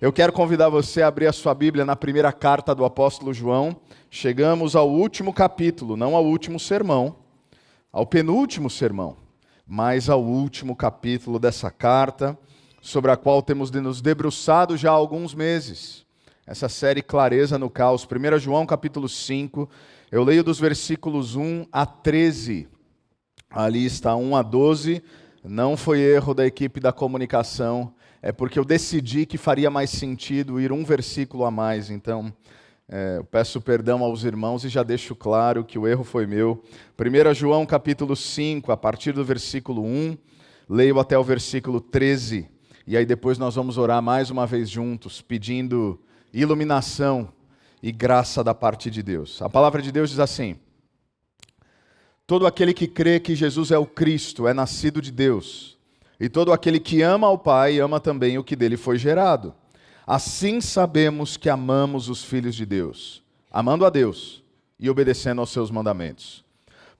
Eu quero convidar você a abrir a sua Bíblia na primeira carta do apóstolo João. Chegamos ao último capítulo, não ao último sermão, ao penúltimo sermão, mas ao último capítulo dessa carta, sobre a qual temos nos debruçado já há alguns meses. Essa série Clareza no Caos, 1 João capítulo 5, eu leio dos versículos 1 a 13. Ali está 1 a 12, não foi erro da equipe da comunicação, é porque eu decidi que faria mais sentido ir um versículo a mais, então eu peço perdão aos irmãos e já deixo claro que o erro foi meu. 1 João capítulo 5, a partir do versículo 1, leio até o versículo 13, e aí depois nós vamos orar mais uma vez juntos, pedindo iluminação e graça da parte de Deus. A palavra de Deus diz assim: todo aquele que crê que Jesus é o Cristo é nascido de Deus. E todo aquele que ama ao Pai, ama também o que dele foi gerado. Assim sabemos que amamos os filhos de Deus, amando a Deus e obedecendo aos seus mandamentos.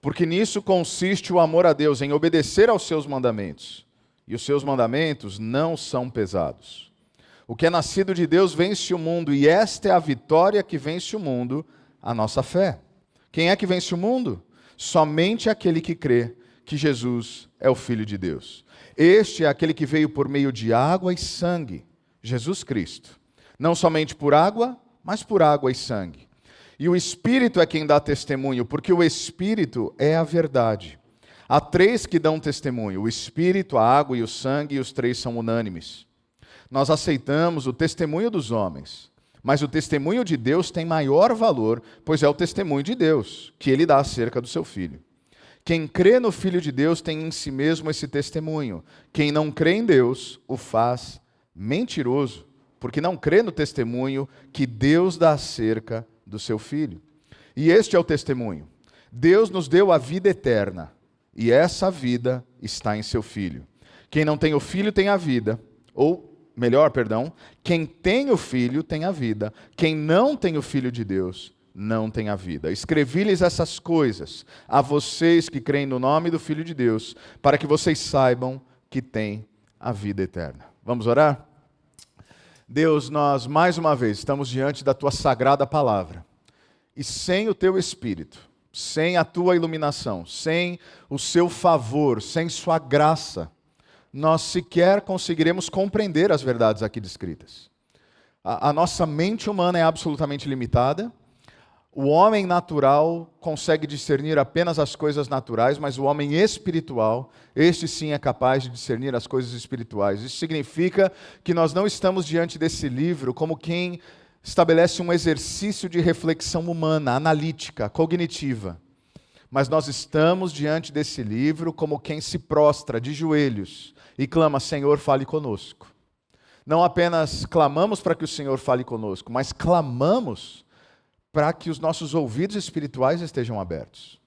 Porque nisso consiste o amor a Deus, em obedecer aos seus mandamentos. E os seus mandamentos não são pesados. O que é nascido de Deus vence o mundo, e esta é a vitória que vence o mundo, a nossa fé. Quem é que vence o mundo? Somente aquele que crê que Jesus é o Filho de Deus. Este é aquele que veio por meio de água e sangue, Jesus Cristo. Não somente por água, mas por água e sangue. E o Espírito é quem dá testemunho, porque o Espírito é a verdade. Há três que dão testemunho: o Espírito, a água e o sangue, e os três são unânimes. Nós aceitamos o testemunho dos homens, mas o testemunho de Deus tem maior valor, pois é o testemunho de Deus, que ele dá acerca do seu Filho. Quem crê no Filho de Deus tem em si mesmo esse testemunho. Quem não crê em Deus o faz mentiroso, porque não crê no testemunho que Deus dá acerca do seu Filho. E este é o testemunho: Deus nos deu a vida eterna, e essa vida está em seu Filho. Quem não tem o Filho tem a vida, quem tem o Filho tem a vida. Quem não tem o Filho de Deus não tem a vida. Escrevi-lhes essas coisas a vocês que creem no nome do Filho de Deus, para que vocês saibam que têm a vida eterna. Vamos orar? Deus, nós mais uma vez estamos diante da Tua sagrada palavra, e sem o Teu Espírito, sem a Tua iluminação, sem o Seu favor, sem Sua graça, nós sequer conseguiremos compreender as verdades aqui descritas. A nossa mente humana é absolutamente limitada. O homem natural consegue discernir apenas as coisas naturais, mas o homem espiritual, este sim é capaz de discernir as coisas espirituais. Isso significa que nós não estamos diante desse livro como quem estabelece um exercício de reflexão humana, analítica, cognitiva. Mas nós estamos diante desse livro como quem se prostra de joelhos e clama: Senhor, fale conosco. Não apenas clamamos para que o Senhor fale conosco, mas clamamos para que os nossos ouvidos espirituais estejam abertos.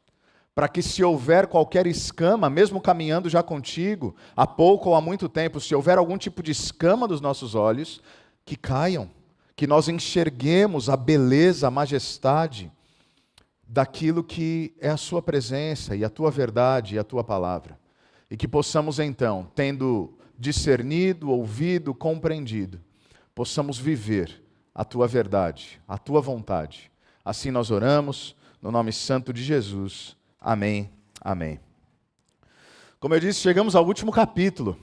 Para que, se houver qualquer escama, mesmo caminhando já contigo, há pouco ou há muito tempo, se houver algum tipo de escama dos nossos olhos, que caiam, que nós enxerguemos a beleza, a majestade daquilo que é a Sua presença e a Tua verdade e a Tua palavra. E que possamos então, tendo discernido, ouvido, compreendido, possamos viver a Tua verdade, a Tua vontade. Assim nós oramos, no nome santo de Jesus. Amém. Amém. Como eu disse, chegamos ao último capítulo.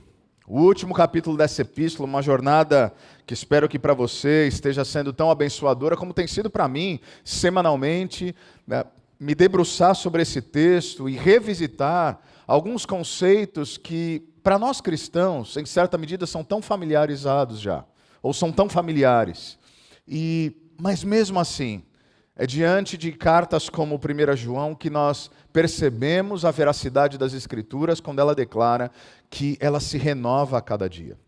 O último capítulo dessa epístola, uma jornada que espero que para você esteja sendo tão abençoadora como tem sido para mim, semanalmente, me debruçar sobre esse texto e revisitar alguns conceitos que, para nós cristãos, em certa medida, são tão familiarizados já, ou são tão familiares. Mas mesmo assim, é diante de cartas como 1 João que nós percebemos a veracidade das Escrituras quando ela declara que ela se renova a cada dia.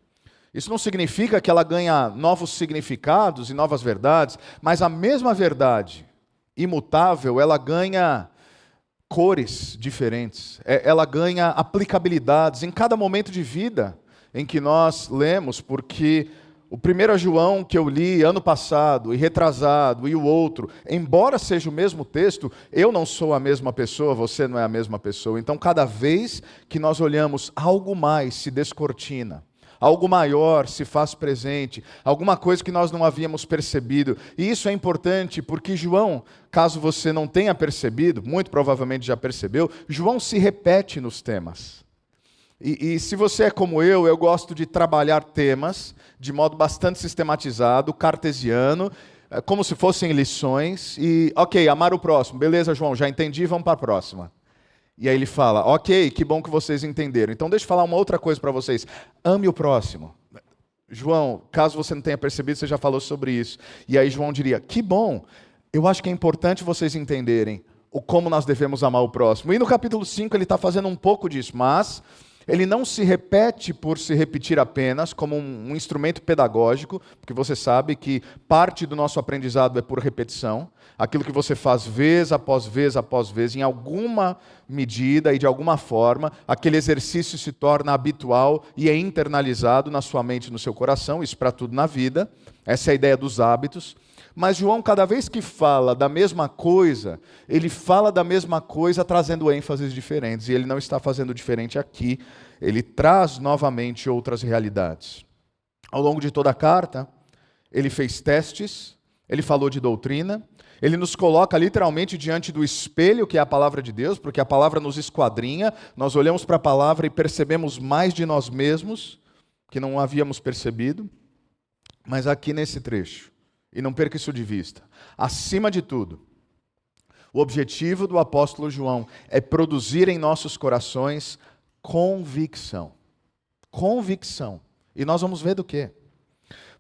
Isso não significa que ela ganha novos significados e novas verdades, mas a mesma verdade imutável, ela ganha cores diferentes, ela ganha aplicabilidades em cada momento de vida em que nós lemos, porque o 1 João que eu li ano passado e retrasado e o outro, embora seja o mesmo texto, eu não sou a mesma pessoa, você não é a mesma pessoa. Então, cada vez que nós olhamos, algo mais se descortina, algo maior se faz presente, alguma coisa que nós não havíamos percebido. E isso é importante porque João, caso você não tenha percebido, muito provavelmente já percebeu, João se repete nos temas. E se você é como eu gosto de trabalhar temas de modo bastante sistematizado, cartesiano, como se fossem lições. E, ok, amar o próximo. Beleza, João, já entendi, vamos para a próxima. E aí ele fala, ok, que bom que vocês entenderam. Então deixa eu falar uma outra coisa para vocês. Ame o próximo. João, caso você não tenha percebido, você já falou sobre isso. E aí João diria, que bom, eu acho que é importante vocês entenderem o como nós devemos amar o próximo. E no capítulo 5 ele está fazendo um pouco disso, mas ele não se repete por se repetir apenas como um instrumento pedagógico, porque você sabe que parte do nosso aprendizado é por repetição. Aquilo que você faz vez após vez após vez, em alguma medida e de alguma forma, aquele exercício se torna habitual e é internalizado na sua mente e no seu coração, isso para tudo na vida. Essa é a ideia dos hábitos. Mas João, cada vez que fala da mesma coisa, ele fala da mesma coisa trazendo ênfases diferentes. E ele não está fazendo diferente aqui. Ele traz novamente outras realidades. Ao longo de toda a carta, ele fez testes, ele falou de doutrina, ele nos coloca literalmente diante do espelho, que é a palavra de Deus, porque a palavra nos esquadrinha, nós olhamos para a palavra e percebemos mais de nós mesmos, que não havíamos percebido. Mas aqui nesse trecho, e não perca isso de vista. Acima de tudo, o objetivo do apóstolo João é produzir em nossos corações convicção. Convicção. E nós vamos ver do quê?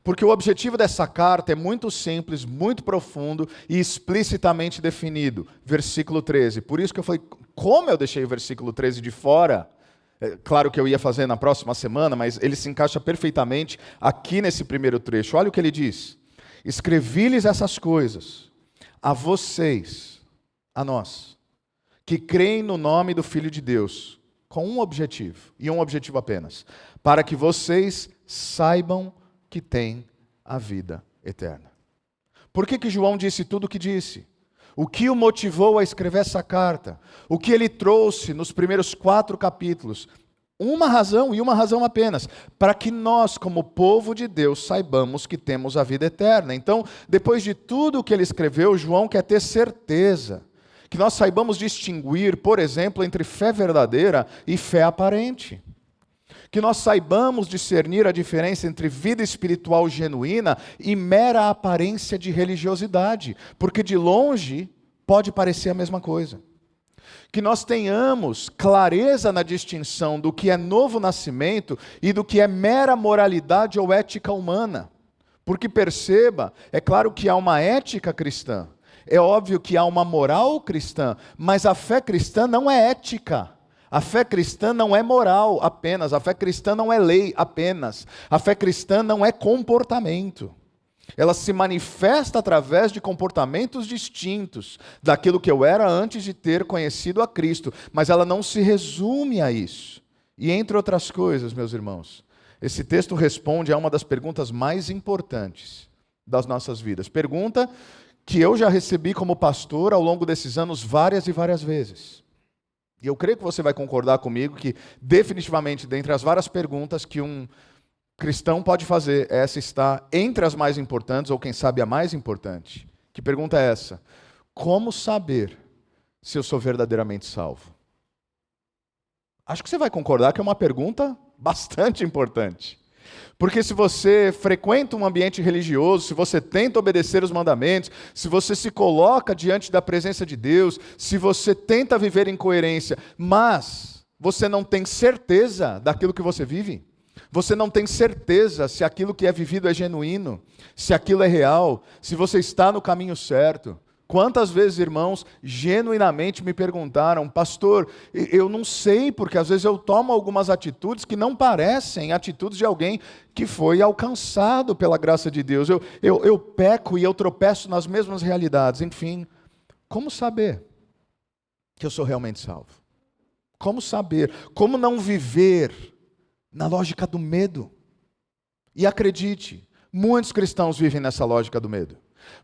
Porque o objetivo dessa carta é muito simples, muito profundo e explicitamente definido. Versículo 13. Por isso que eu falei, como eu deixei o versículo 13 de fora? Claro que eu ia fazer na próxima semana, mas ele se encaixa perfeitamente aqui nesse primeiro trecho. Olha o que ele diz. Escrevi-lhes essas coisas a vocês, a nós, que creem no nome do Filho de Deus, com um objetivo, e um objetivo apenas, para que vocês saibam que têm a vida eterna. Por que João disse tudo o que disse? O que o motivou a escrever essa carta? O que ele trouxe nos primeiros 4 capítulos? Uma razão, e uma razão apenas, para que nós, como povo de Deus, saibamos que temos a vida eterna. Então, depois de tudo o que ele escreveu, João quer ter certeza, que nós saibamos distinguir, por exemplo, entre fé verdadeira e fé aparente. Que nós saibamos discernir a diferença entre vida espiritual genuína e mera aparência de religiosidade, porque de longe pode parecer a mesma coisa. Que nós tenhamos clareza na distinção do que é novo nascimento e do que é mera moralidade ou ética humana. Porque perceba, é claro que há uma ética cristã, é óbvio que há uma moral cristã, mas a fé cristã não é ética. A fé cristã não é moral apenas, a fé cristã não é lei apenas, a fé cristã não é comportamento. Ela se manifesta através de comportamentos distintos daquilo que eu era antes de ter conhecido a Cristo, mas ela não se resume a isso. E entre outras coisas, meus irmãos, esse texto responde a uma das perguntas mais importantes das nossas vidas. Pergunta que eu já recebi como pastor ao longo desses anos várias e várias vezes. E eu creio que você vai concordar comigo que definitivamente, dentre as várias perguntas que um cristão pode fazer, essa está entre as mais importantes, ou quem sabe a mais importante. Que pergunta é essa? Como saber se eu sou verdadeiramente salvo? Acho que você vai concordar que é uma pergunta bastante importante. Porque se você frequenta um ambiente religioso, se você tenta obedecer os mandamentos, se você se coloca diante da presença de Deus, se você tenta viver em coerência, mas você não tem certeza daquilo que você vive, você não tem certeza se aquilo que é vivido é genuíno, se aquilo é real, se você está no caminho certo. Quantas vezes, irmãos, genuinamente me perguntaram, pastor, eu não sei, porque às vezes eu tomo algumas atitudes que não parecem atitudes de alguém que foi alcançado pela graça de Deus. Eu peco e eu tropeço nas mesmas realidades. Enfim, como saber que eu sou realmente salvo? Como saber? Como não viver na lógica do medo? E acredite, muitos cristãos vivem nessa lógica do medo.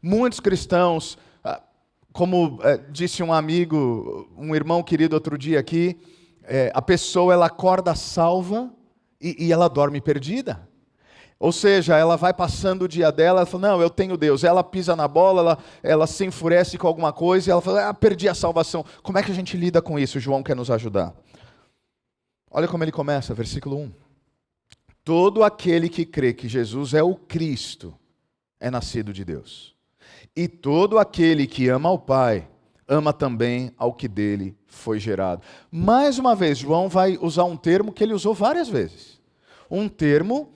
Muitos cristãos, como disse um amigo, um irmão querido outro dia aqui, a pessoa ela acorda salva e ela dorme perdida. Ou seja, ela vai passando o dia dela, ela fala, não, eu tenho Deus. Ela pisa na bola, ela se enfurece com alguma coisa e ela fala, perdi a salvação. Como é que a gente lida com isso? João quer nos ajudar. Olha como ele começa, versículo 1. Todo aquele que crê que Jesus é o Cristo é nascido de Deus. E todo aquele que ama ao Pai, ama também ao que dele foi gerado. Mais uma vez, João vai usar um termo que ele usou várias vezes. Um termo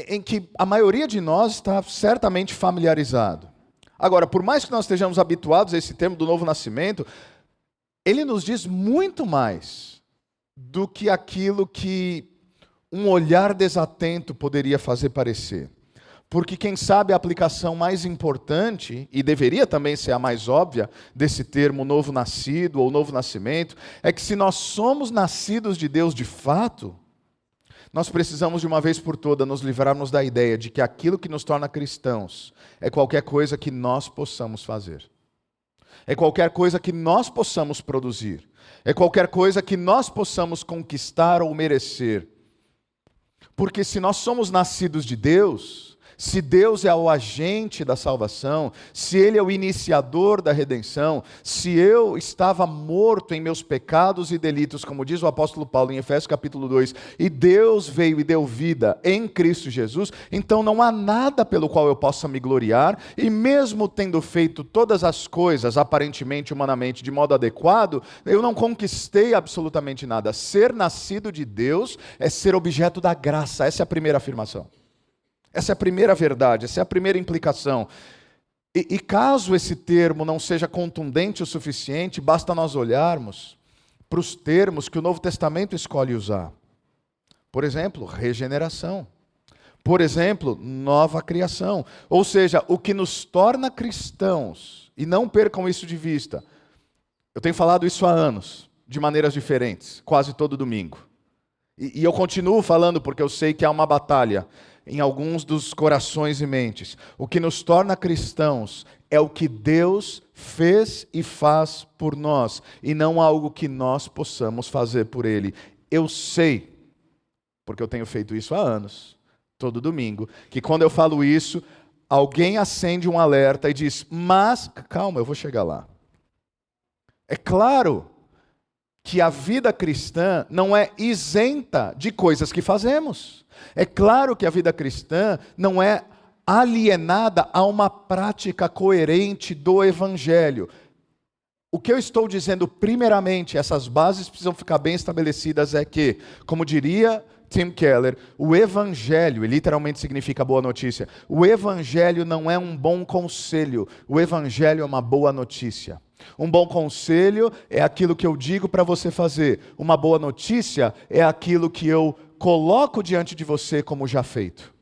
em que a maioria de nós está certamente familiarizado. Agora, por mais que nós estejamos habituados a esse termo do novo nascimento, ele nos diz muito mais do que aquilo que um olhar desatento poderia fazer parecer. Porque quem sabe a aplicação mais importante, e deveria também ser a mais óbvia, desse termo novo nascido ou novo nascimento, é que se nós somos nascidos de Deus de fato, nós precisamos de uma vez por todas nos livrarmos da ideia de que aquilo que nos torna cristãos é qualquer coisa que nós possamos fazer. É qualquer coisa que nós possamos produzir. É qualquer coisa que nós possamos conquistar ou merecer. Porque se nós somos nascidos de Deus, se Deus é o agente da salvação, se Ele é o iniciador da redenção, se eu estava morto em meus pecados e delitos, como diz o apóstolo Paulo em Efésios capítulo 2, e Deus veio e deu vida em Cristo Jesus, então não há nada pelo qual eu possa me gloriar, e mesmo tendo feito todas as coisas, aparentemente, humanamente, de modo adequado, eu não conquistei absolutamente nada. Ser nascido de Deus é ser objeto da graça, essa é a primeira afirmação. Essa é a primeira verdade, essa é a primeira implicação. E caso esse termo não seja contundente o suficiente, basta nós olharmos para os termos que o Novo Testamento escolhe usar. Por exemplo, regeneração. Por exemplo, nova criação. Ou seja, o que nos torna cristãos, e não percam isso de vista. Eu tenho falado isso há anos, de maneiras diferentes, quase todo domingo. E eu continuo falando porque eu sei que há uma batalha em alguns dos corações e mentes. O que nos torna cristãos é o que Deus fez e faz por nós, e não algo que nós possamos fazer por Ele. Eu sei, porque eu tenho feito isso há anos, todo domingo, que quando eu falo isso, alguém acende um alerta e diz, mas, calma, eu vou chegar lá. É claro que a vida cristã não é isenta de coisas que fazemos. É claro que a vida cristã não é alienada a uma prática coerente do Evangelho. O que eu estou dizendo, primeiramente, essas bases precisam ficar bem estabelecidas, é que, como diria Tim Keller, o Evangelho, e literalmente significa boa notícia, o Evangelho não é um bom conselho, o Evangelho é uma boa notícia. Um bom conselho é aquilo que eu digo para você fazer. Uma boa notícia é aquilo que eu coloco diante de você como já feito.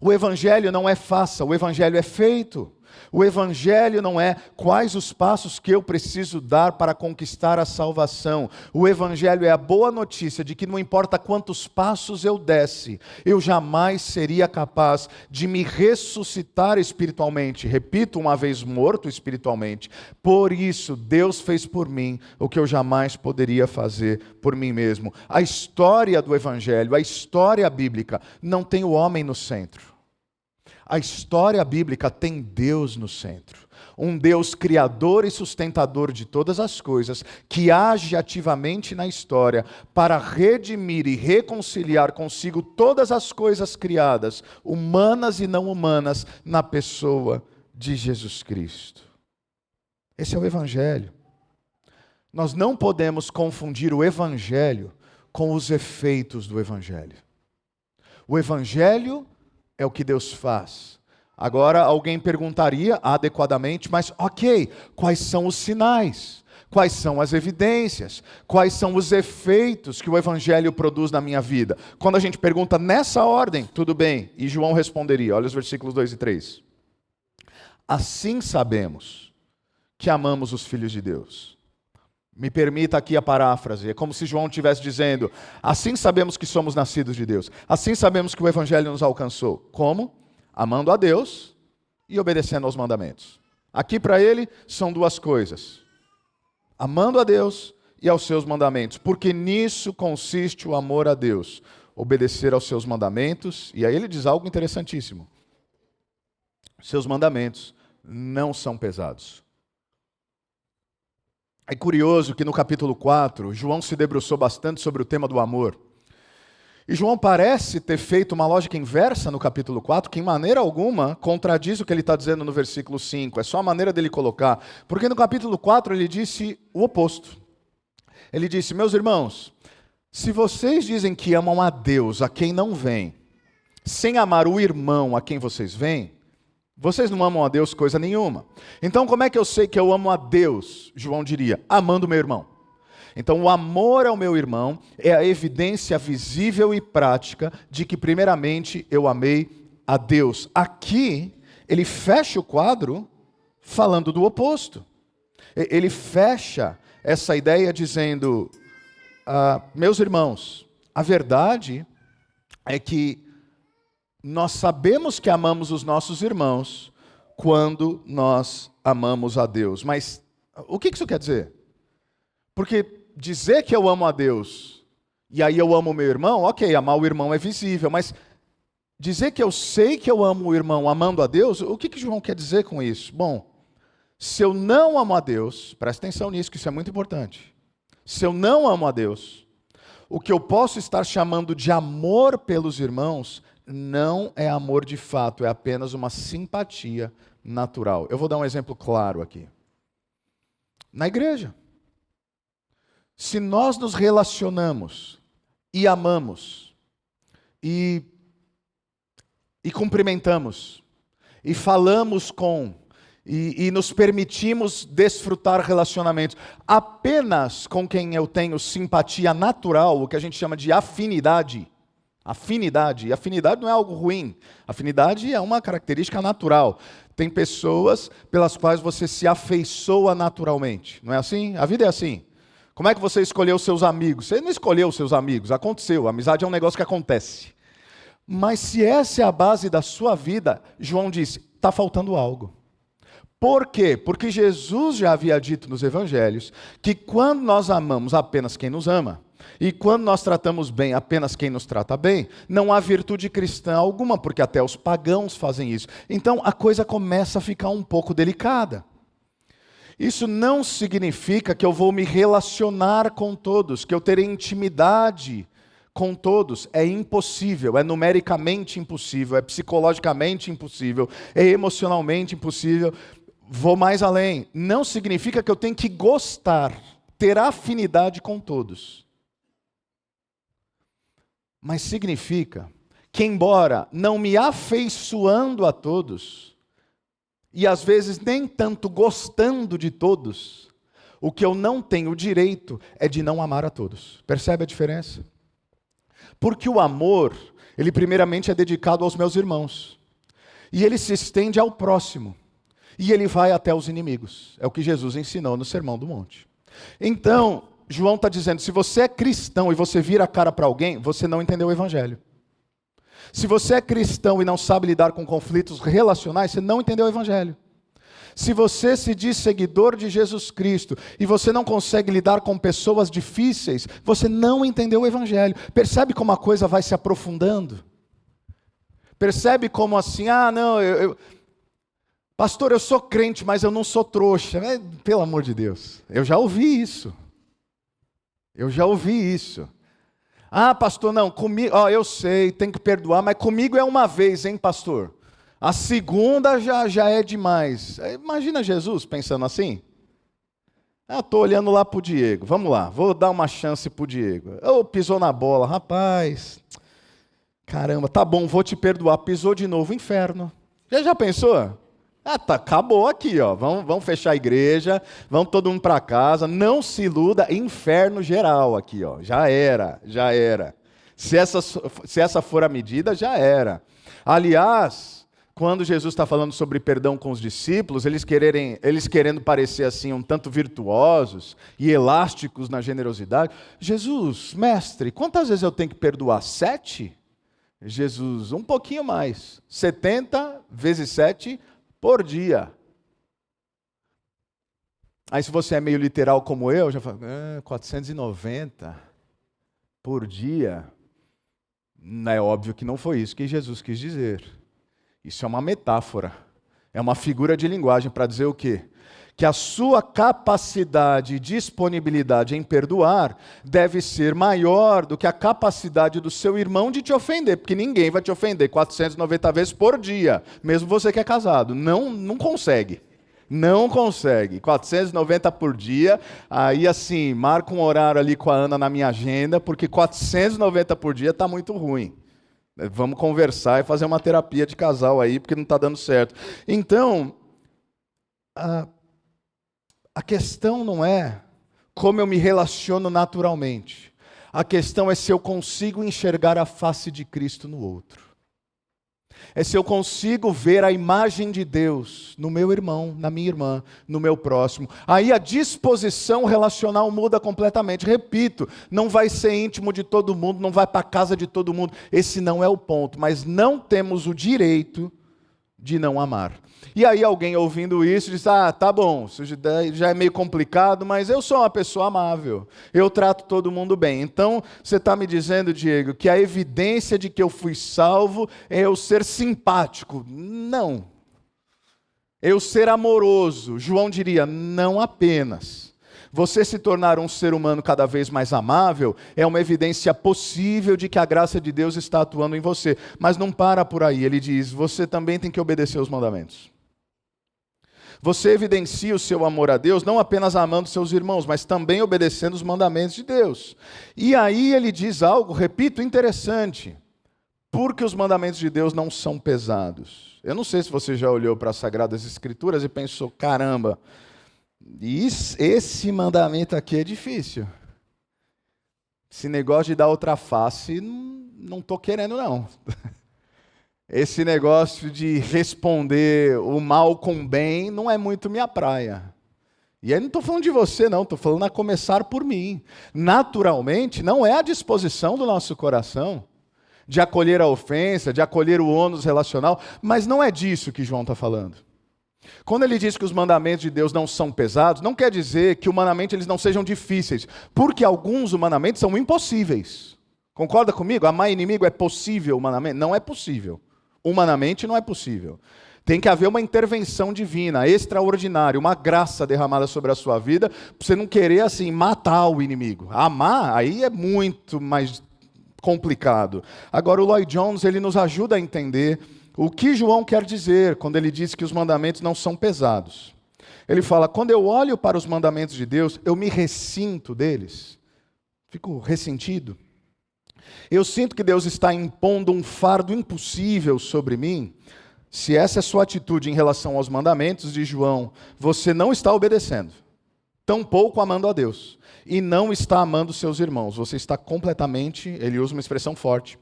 O Evangelho não é faça, o Evangelho é feito. O Evangelho não é quais os passos que eu preciso dar para conquistar a salvação. O Evangelho é a boa notícia de que não importa quantos passos eu desse, eu jamais seria capaz de me ressuscitar espiritualmente. Repito, uma vez morto espiritualmente. Por isso, Deus fez por mim o que eu jamais poderia fazer por mim mesmo. A história do Evangelho, a história bíblica, não tem o homem no centro. A história bíblica tem Deus no centro. Um Deus criador e sustentador de todas as coisas, que age ativamente na história para redimir e reconciliar consigo todas as coisas criadas, humanas e não humanas, na pessoa de Jesus Cristo. Esse é o Evangelho. Nós não podemos confundir o Evangelho com os efeitos do Evangelho. O Evangelho é o que Deus faz. Agora alguém perguntaria adequadamente, mas ok, quais são os sinais? Quais são as evidências? Quais são os efeitos que o Evangelho produz na minha vida? Quando a gente pergunta nessa ordem, tudo bem. E João responderia, olha os versículos 2 e 3. Assim sabemos que amamos os filhos de Deus. Me permita aqui a paráfrase, é como se João estivesse dizendo, assim sabemos que somos nascidos de Deus, assim sabemos que o Evangelho nos alcançou. Como? Amando a Deus e obedecendo aos mandamentos. Aqui para ele são duas coisas, amando a Deus e aos seus mandamentos, porque nisso consiste o amor a Deus, obedecer aos seus mandamentos. E aí ele diz algo interessantíssimo: seus mandamentos não são pesados. É curioso que no capítulo 4, João se debruçou bastante sobre o tema do amor. E João parece ter feito uma lógica inversa no capítulo 4, que em maneira alguma contradiz o que ele está dizendo no versículo 5. É só a maneira dele colocar. Porque no capítulo 4 ele disse o oposto. Ele disse: meus irmãos, se vocês dizem que amam a Deus, a quem não vêm, sem amar o irmão a quem vocês vêm, vocês não amam a Deus coisa nenhuma. Então como é que eu sei que eu amo a Deus? João diria: amando meu irmão. Então o amor ao meu irmão é a evidência visível e prática de que primeiramente eu amei a Deus. Aqui ele fecha o quadro falando do oposto. Ele fecha essa ideia dizendo: meus irmãos, a verdade é que nós sabemos que amamos os nossos irmãos quando nós amamos a Deus. Mas o que isso quer dizer? Porque dizer que eu amo a Deus e aí eu amo o meu irmão, ok, amar o irmão é visível, mas dizer que eu sei que eu amo o irmão amando a Deus, o que João quer dizer com isso? Bom, se eu não amo a Deus, presta atenção nisso, que isso é muito importante. Se eu não amo a Deus, o que eu posso estar chamando de amor pelos irmãos não é amor de fato, é apenas uma simpatia natural. Eu vou dar um exemplo claro aqui. Na igreja, se nós nos relacionamos e amamos e cumprimentamos e falamos com e nos permitimos desfrutar relacionamentos apenas com quem eu tenho simpatia natural, o que a gente chama de afinidade. Afinidade. E afinidade não é algo ruim. Afinidade é uma característica natural. Tem pessoas pelas quais você se afeiçoa naturalmente. Não é assim? A vida é assim. Como é que você escolheu seus amigos? Você não escolheu seus amigos, aconteceu. A amizade é um negócio que acontece. Mas se essa é a base da sua vida, João disse, está faltando algo. Por quê? Porque Jesus já havia dito nos evangelhos que quando nós amamos apenas quem nos ama, e quando nós tratamos bem apenas quem nos trata bem, não há virtude cristã alguma, porque até os pagãos fazem isso. Então a coisa começa a ficar um pouco delicada. Isso não significa que eu vou me relacionar com todos, que eu terei intimidade com todos. É impossível, é numericamente impossível, é psicologicamente impossível, é emocionalmente impossível. Vou mais além, não significa que eu tenho que gostar, ter afinidade com todos. Mas significa que, embora não me afeiçoando a todos, e às vezes nem tanto gostando de todos, o que eu não tenho direito é de não amar a todos. Percebe a diferença? Porque o amor, ele primeiramente é dedicado aos meus irmãos, e ele se estende ao próximo, e ele vai até os inimigos. É o que Jesus ensinou no Sermão do Monte. Então, João está dizendo, se você é cristão e você vira a cara para alguém, você não entendeu o evangelho. Se você é cristão e não sabe lidar com conflitos relacionais, você não entendeu o evangelho. Se você se diz seguidor de Jesus Cristo e você não consegue lidar com pessoas difíceis, você não entendeu o evangelho. Percebe como a coisa vai se aprofundando? Percebe como assim, pastor, eu sou crente, mas eu não sou trouxa. Pelo amor de Deus, eu já ouvi isso. Pastor, não, comigo, eu sei, tem que perdoar, mas comigo é uma vez, hein, pastor? A segunda já é demais. Imagina Jesus pensando assim. Estou olhando lá para o Diego, vamos lá, vou dar uma chance para o Diego. Pisou na bola, rapaz, caramba, tá bom, vou te perdoar, pisou de novo, inferno. Já pensou? Acabou aqui, ó. Vamos fechar a igreja, vamos todo mundo para casa, não se iluda, inferno geral aqui, ó. Já era. Se essa for a medida, já era. Aliás, quando Jesus está falando sobre perdão com os discípulos, eles querendo parecer assim um tanto virtuosos e elásticos na generosidade, Jesus, mestre, quantas vezes eu tenho que perdoar? 7? Jesus, um pouquinho mais, 70 vezes 7 por dia. Aí se você é meio literal como eu, já fala, 490 por dia. É óbvio que não foi isso que Jesus quis dizer. Isso é uma metáfora. É uma figura de linguagem para dizer o quê? Que a sua capacidade e disponibilidade em perdoar deve ser maior do que a capacidade do seu irmão de te ofender, porque ninguém vai te ofender 490 vezes por dia, mesmo você que é casado. Não consegue. Não consegue. 490 por dia, aí assim, marca um horário ali com a Ana na minha agenda, porque 490 por dia está muito ruim. Vamos conversar e fazer uma terapia de casal aí, porque não está dando certo. Então, a questão não é como eu me relaciono naturalmente. A questão é se eu consigo enxergar a face de Cristo no outro. É se eu consigo ver a imagem de Deus no meu irmão, na minha irmã, no meu próximo. Aí a disposição relacional muda completamente. Repito, não vai ser íntimo de todo mundo, não vai para a casa de todo mundo. Esse não é o ponto, mas não temos o direito de não amar. E aí alguém ouvindo isso diz, tá bom, isso já é meio complicado, mas eu sou uma pessoa amável, eu trato todo mundo bem. Então, você está me dizendo, Diego, que a evidência de que eu fui salvo é eu ser simpático. Não. Eu ser amoroso. João diria, não apenas. Você se tornar um ser humano cada vez mais amável é uma evidência possível de que a graça de Deus está atuando em você. Mas não para por aí, ele diz, você também tem que obedecer os mandamentos. Você evidencia o seu amor a Deus não apenas amando seus irmãos, mas também obedecendo os mandamentos de Deus. E aí ele diz algo, repito, interessante. Porque os mandamentos de Deus não são pesados. Eu não sei se você já olhou para as Sagradas Escrituras e pensou, caramba, esse mandamento aqui é difícil. Esse negócio de dar outra face, não estou querendo não. Esse negócio de responder o mal com bem não é muito minha praia. E aí não estou falando de você não, estou falando a começar por mim. Naturalmente, não é a disposição do nosso coração de acolher a ofensa, de acolher o ônus relacional, mas não é disso que João está falando. Quando ele diz que os mandamentos de Deus não são pesados, não quer dizer que humanamente eles não sejam difíceis, porque alguns humanamente são impossíveis. Concorda comigo? Amar inimigo é possível humanamente? Não é possível. Humanamente não é possível. Tem que haver uma intervenção divina, extraordinária, uma graça derramada sobre a sua vida, para você não querer assim matar o inimigo. Amar, aí é muito mais complicado. Agora o Lloyd Jones, ele nos ajuda a entender o que João quer dizer quando ele diz que os mandamentos não são pesados. Ele fala, quando eu olho para os mandamentos de Deus, eu me ressinto deles. Fico ressentido. Eu sinto que Deus está impondo um fardo impossível sobre mim. Se essa é a sua atitude em relação aos mandamentos de João, você não está obedecendo, tampouco amando a Deus, e não está amando seus irmãos. Você está completamente, ele usa uma expressão forte,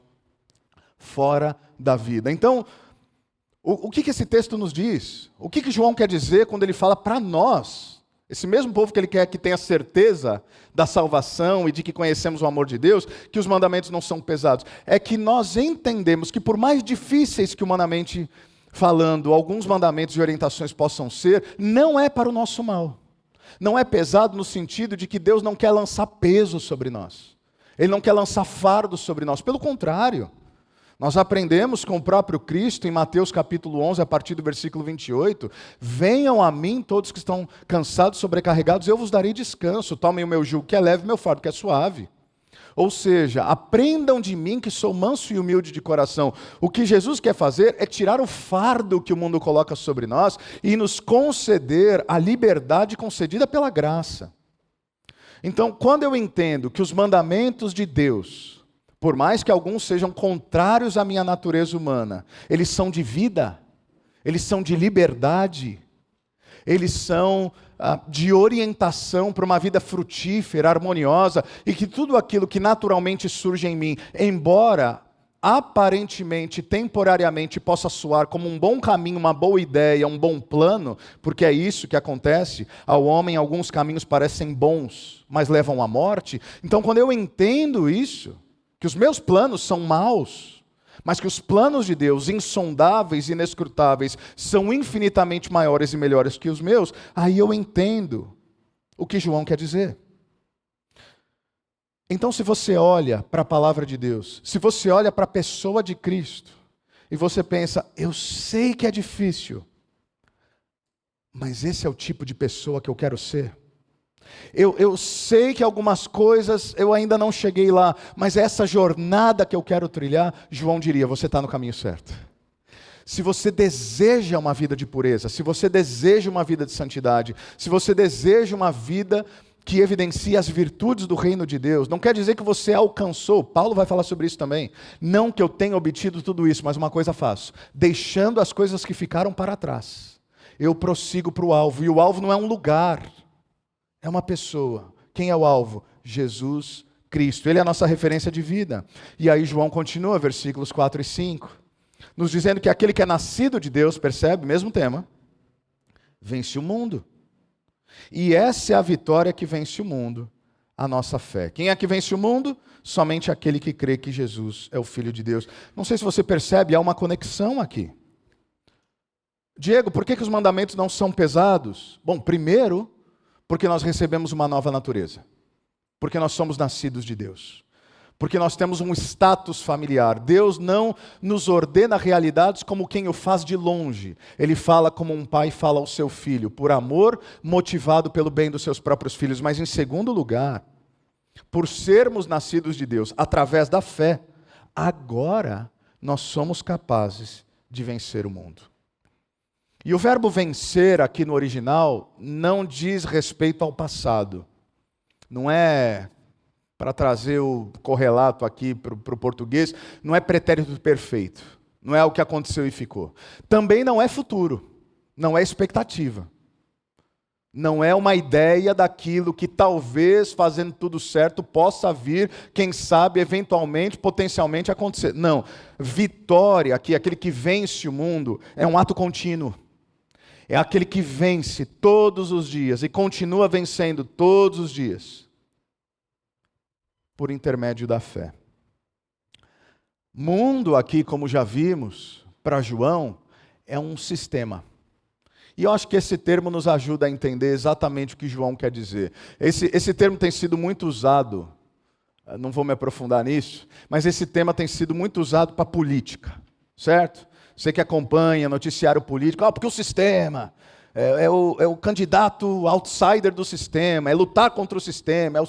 fora da vida. Então, o que esse texto nos diz? O que João quer dizer quando ele fala para nós, esse mesmo povo que ele quer que tenha certeza da salvação e de que conhecemos o amor de Deus, que os mandamentos não são pesados? É que nós entendemos que por mais difíceis que humanamente falando, alguns mandamentos e orientações possam ser, não é para o nosso mal. Não é pesado no sentido de que Deus não quer lançar peso sobre nós. Ele não quer lançar fardo sobre nós. Pelo contrário, nós aprendemos com o próprio Cristo em Mateus capítulo 11, a partir do versículo 28, venham a mim todos que estão cansados, sobrecarregados, eu vos darei descanso. Tomem o meu jugo que é leve, o meu fardo que é suave. Ou seja, aprendam de mim que sou manso e humilde de coração. O que Jesus quer fazer é tirar o fardo que o mundo coloca sobre nós e nos conceder a liberdade concedida pela graça. Então, quando eu entendo que os mandamentos de Deus, por mais que alguns sejam contrários à minha natureza humana, eles são de vida, eles são de liberdade, eles são de orientação para uma vida frutífera, harmoniosa, e que tudo aquilo que naturalmente surge em mim, embora aparentemente, temporariamente, possa soar como um bom caminho, uma boa ideia, um bom plano, porque é isso que acontece, ao homem alguns caminhos parecem bons, mas levam à morte. Então quando eu entendo isso, que os meus planos são maus, mas que os planos de Deus, insondáveis e inescrutáveis, são infinitamente maiores e melhores que os meus, aí eu entendo o que João quer dizer. Então, se você olha para a palavra de Deus, se você olha para a pessoa de Cristo, e você pensa, eu sei que é difícil, mas esse é o tipo de pessoa que eu quero ser. Eu sei que algumas coisas eu ainda não cheguei lá, mas é essa jornada que eu quero trilhar, João diria, você está no caminho certo. Se você deseja uma vida de pureza, se você deseja uma vida de santidade, se você deseja uma vida que evidencia as virtudes do reino de Deus, não quer dizer que você alcançou, Paulo vai falar sobre isso também, não que eu tenha obtido tudo isso, mas uma coisa faço, deixando as coisas que ficaram para trás, eu prossigo para o alvo, e o alvo não é um lugar, é uma pessoa. Quem é o alvo? Jesus Cristo, Ele é a nossa referência de vida. E aí João continua, versículos 4 e 5, nos dizendo que aquele que é nascido de Deus, percebe, mesmo tema, vence o mundo. E essa é a vitória que vence o mundo, a nossa fé. Quem é que vence o mundo? Somente aquele que crê que Jesus é o Filho de Deus. Não sei se você percebe, há uma conexão aqui. Diego, por que os mandamentos não são pesados? Bom, primeiro, porque nós recebemos uma nova natureza. Porque nós somos nascidos de Deus. Porque nós temos um status familiar. Deus não nos ordena realidades como quem o faz de longe. Ele fala como um pai fala ao seu filho, por amor, motivado pelo bem dos seus próprios filhos. Mas em segundo lugar, por sermos nascidos de Deus, através da fé, agora nós somos capazes de vencer o mundo. E o verbo vencer aqui no original não diz respeito ao passado. Não é... para trazer o correlato aqui para o português, não é pretérito perfeito, não é o que aconteceu e ficou. Também não é futuro, não é expectativa. Não é uma ideia daquilo que talvez, fazendo tudo certo, possa vir, quem sabe, eventualmente, potencialmente acontecer. Não, vitória aqui, aquele que vence o mundo, é um ato contínuo. É aquele que vence todos os dias e continua vencendo todos os dias, por intermédio da fé. Mundo aqui, como já vimos, para João, é um sistema. E eu acho que esse termo nos ajuda a entender exatamente o que João quer dizer. Esse termo tem sido muito usado, não vou me aprofundar nisso, mas esse tema tem sido muito usado para política, certo? Você que acompanha noticiário político, porque o sistema... É o candidato outsider do sistema, é lutar contra o sistema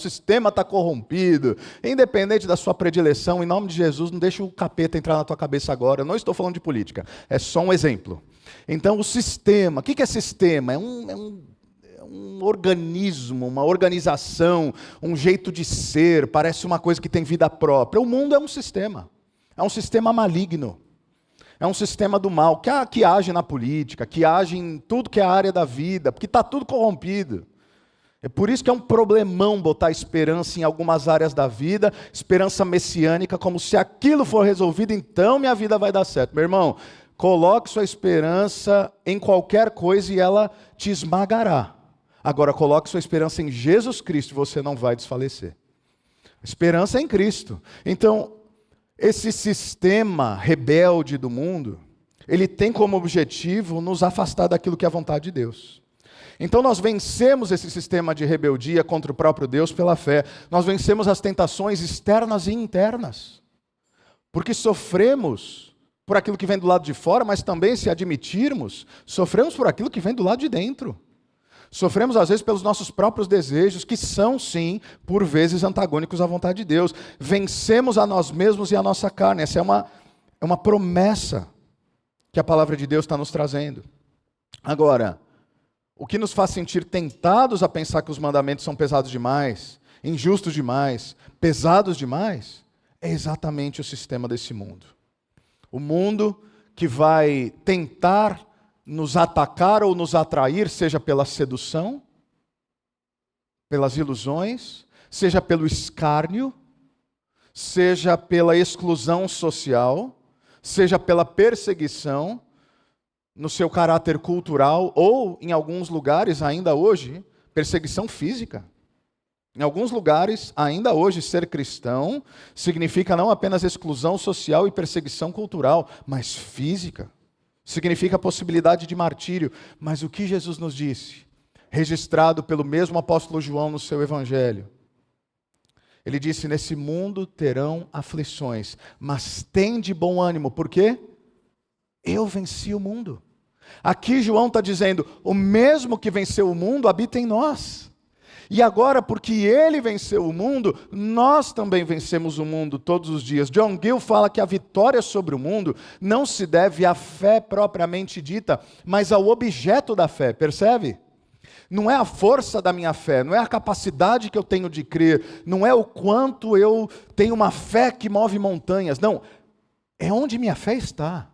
está corrompido. Independente da sua predileção, em nome de Jesus, não deixe o capeta entrar na tua cabeça agora. Eu não estou falando de política, é só um exemplo. Então, o sistema, o que é sistema? É um organismo, uma organização, um jeito de ser, parece uma coisa que tem vida própria. O mundo é um sistema maligno. É um sistema do mal, que age na política, que age em tudo que é a área da vida, porque está tudo corrompido. É por isso que é um problemão botar esperança em algumas áreas da vida, esperança messiânica, como se aquilo for resolvido, então minha vida vai dar certo. Meu irmão, coloque sua esperança em qualquer coisa e ela te esmagará. Agora, coloque sua esperança em Jesus Cristo e você não vai desfalecer. Esperança é em Cristo. Então, esse sistema rebelde do mundo, ele tem como objetivo nos afastar daquilo que é a vontade de Deus. Então nós vencemos esse sistema de rebeldia contra o próprio Deus pela fé. Nós vencemos as tentações externas e internas. Porque sofremos por aquilo que vem do lado de fora, mas também, se admitirmos, sofremos por aquilo que vem do lado de dentro. Sofremos, às vezes, pelos nossos próprios desejos, que são, sim, por vezes antagônicos à vontade de Deus. Vencemos a nós mesmos e a nossa carne. Essa é uma promessa que a palavra de Deus está nos trazendo. Agora, o que nos faz sentir tentados a pensar que os mandamentos são pesados demais, injustos demais, pesados demais, é exatamente o sistema desse mundo. O mundo que vai tentar nos atacar ou nos atrair, seja pela sedução, pelas ilusões, seja pelo escárnio, seja pela exclusão social, seja pela perseguição no seu caráter cultural ou, em alguns lugares, ainda hoje, perseguição física. Em alguns lugares, ainda hoje, ser cristão significa não apenas exclusão social e perseguição cultural, mas física. Significa a possibilidade de martírio. Mas o que Jesus nos disse? registrado pelo mesmo apóstolo João no seu evangelho. Ele disse: nesse mundo terão aflições, mas tem de bom ânimo. Por quê? Eu venci o mundo. Aqui João está dizendo, o mesmo que venceu o mundo habita em nós. E agora, porque ele venceu o mundo, nós também vencemos o mundo todos os dias. John Gill fala que a vitória sobre o mundo não se deve à fé propriamente dita, mas ao objeto da fé, percebe? Não é a força da minha fé, não é a capacidade que eu tenho de crer, não é o quanto eu tenho uma fé que move montanhas, não, é onde minha fé está.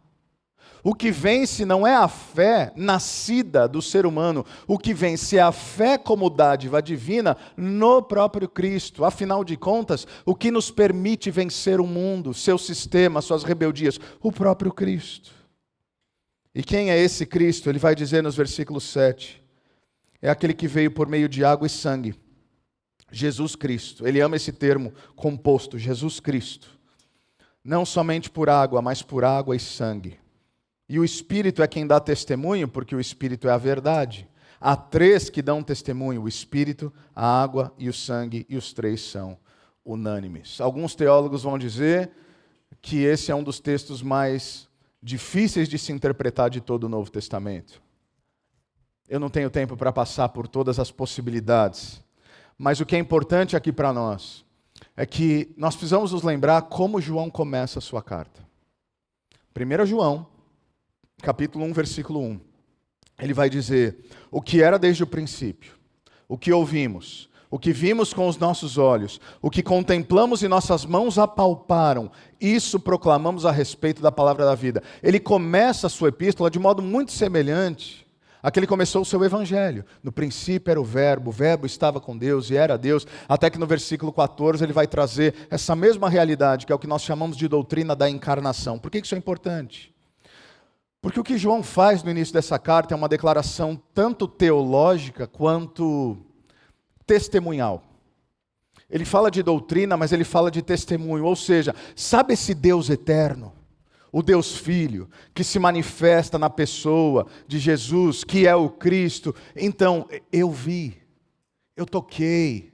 O que vence não é a fé nascida do ser humano, o que vence é a fé como dádiva divina no próprio Cristo. Afinal de contas, o que nos permite vencer o mundo, seu sistema, suas rebeldias? O próprio Cristo. E quem é esse Cristo? Ele vai dizer nos versículos 7. É aquele que veio por meio de água e sangue. Jesus Cristo. Ele ama esse termo composto, Jesus Cristo. Não somente por água, mas por água e sangue. E o Espírito é quem dá testemunho, porque o Espírito é a verdade. Há três que dão testemunho, o Espírito, a água e o sangue, e os três são unânimes. Alguns teólogos vão dizer que esse é um dos textos mais difíceis de se interpretar de todo o Novo Testamento. Eu não tenho tempo para passar por todas as possibilidades, mas o que é importante aqui para nós é que nós precisamos nos lembrar como João começa a sua carta. 1 João, capítulo 1, versículo 1. Ele vai dizer: o que era desde o princípio, o que ouvimos, o que vimos com os nossos olhos, o que contemplamos e nossas mãos apalparam, isso proclamamos a respeito da palavra da vida. Ele começa a sua epístola de modo muito semelhante a que ele começou o seu evangelho. No princípio era o verbo estava com Deus e era Deus, até que no versículo 14 ele vai trazer essa mesma realidade, que é o que nós chamamos de doutrina da encarnação. Por que isso é importante? Porque o que João faz no início dessa carta é uma declaração tanto teológica quanto testemunhal. Ele fala de doutrina, mas ele fala de testemunho, ou seja, sabe esse Deus eterno, o Deus Filho, que se manifesta na pessoa de Jesus, que é o Cristo? Então, eu vi, eu toquei,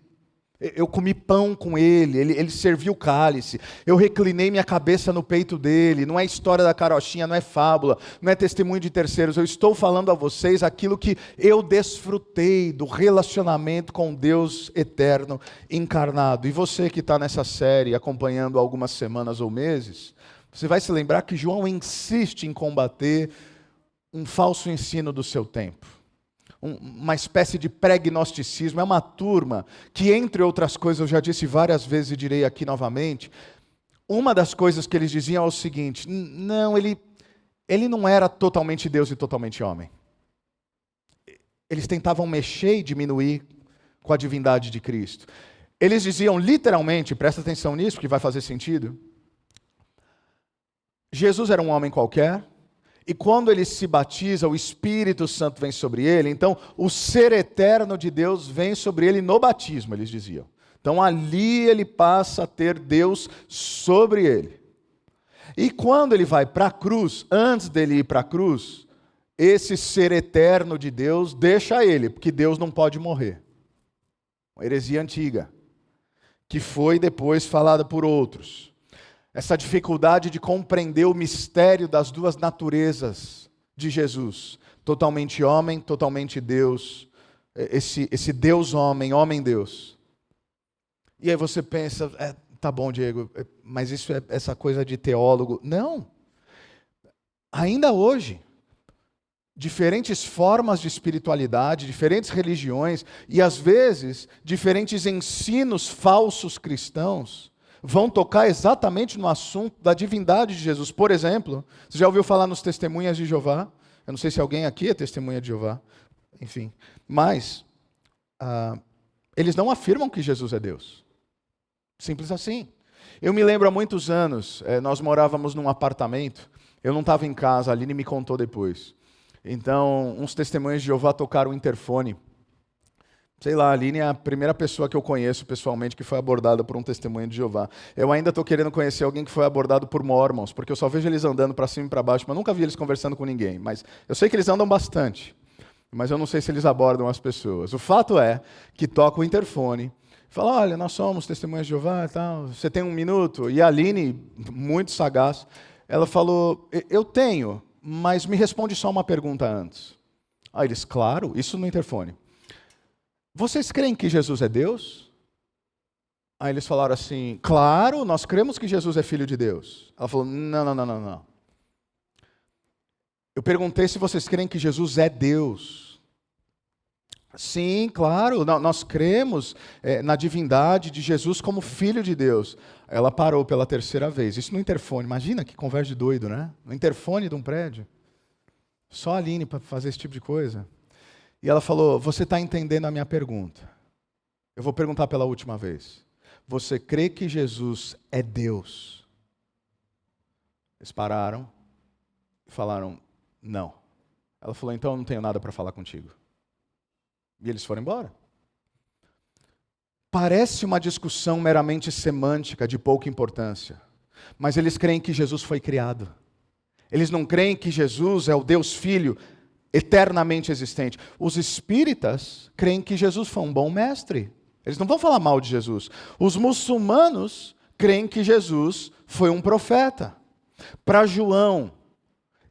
eu comi pão com ele serviu o cálice, eu reclinei minha cabeça no peito dele. Não é história da carochinha, não é fábula, não é testemunho de terceiros. Eu estou falando a vocês aquilo que eu desfrutei do relacionamento com Deus eterno encarnado. E você que está nessa série acompanhando há algumas semanas ou meses, você vai se lembrar que João insiste em combater um falso ensino do seu tempo. Uma espécie de pré-gnosticismo. É uma turma que, entre outras coisas, eu já disse várias vezes e direi aqui novamente, uma das coisas que eles diziam é o seguinte: não, ele não era totalmente Deus e totalmente homem. Eles tentavam mexer e diminuir com a divindade de Cristo. Eles diziam literalmente, presta atenção nisso, que vai fazer sentido, Jesus era um homem qualquer, e quando ele se batiza, o Espírito Santo vem sobre ele, então o ser eterno de Deus vem sobre ele no batismo, eles diziam. Então ali ele passa a ter Deus sobre ele. E quando ele vai para a cruz, antes dele ir para a cruz, esse ser eterno de Deus deixa ele, porque Deus não pode morrer. Uma heresia antiga, que foi depois falada por outros. Essa dificuldade de compreender o mistério das duas naturezas de Jesus. Totalmente homem, totalmente Deus. Esse Deus homem, homem-Deus. E aí você pensa, tá bom, Diego, mas isso é essa coisa de teólogo. Não. Ainda hoje, diferentes formas de espiritualidade, diferentes religiões e às vezes diferentes ensinos falsos cristãos vão tocar exatamente no assunto da divindade de Jesus. Por exemplo, você já ouviu falar nos testemunhas de Jeová? Eu não sei se alguém aqui é testemunha de Jeová, enfim. Mas eles não afirmam que Jesus é Deus. Simples assim. Eu me lembro há muitos anos, nós morávamos num apartamento, eu não estava em casa, a Aline me contou depois. Então, uns testemunhas de Jeová tocaram o interfone. Sei lá, a Aline é a primeira pessoa que eu conheço pessoalmente que foi abordada por um testemunho de Jeová. Eu ainda estou querendo conhecer alguém que foi abordado por mormons, porque eu só vejo eles andando para cima e para baixo, mas nunca vi eles conversando com ninguém. Mas eu sei que eles andam bastante. mas eu não sei se eles abordam as pessoas. O fato é que toca o interfone, fala, olha, nós somos testemunhas de Jeová e tal, você tem 1 minuto? E a Aline, muito sagaz, ela falou, eu tenho, mas me responde só uma pergunta antes. Aí eles, claro, isso no interfone. Vocês creem que Jesus é Deus? Aí eles falaram assim, claro, nós cremos que Jesus é Filho de Deus. Ela falou, não. Eu perguntei se vocês creem que Jesus é Deus. Sim, claro, nós cremos na divindade de Jesus como Filho de Deus. Ela parou pela 3ª vez, isso no interfone, imagina que conversa de doido, né? No interfone de um prédio. Só a Aline para fazer esse tipo de coisa. E ela falou, você está entendendo a minha pergunta? Eu vou perguntar pela última vez. Você crê que Jesus é Deus? Eles pararam e falaram, não. Ela falou, então eu não tenho nada para falar contigo. E eles foram embora. Parece uma discussão meramente semântica, de pouca importância. Mas eles creem que Jesus foi criado. Eles não creem que Jesus é o Deus Filho eternamente existente. Os espíritas creem que Jesus foi um bom mestre. Eles não vão falar mal de Jesus. Os muçulmanos creem que Jesus foi um profeta. Para João,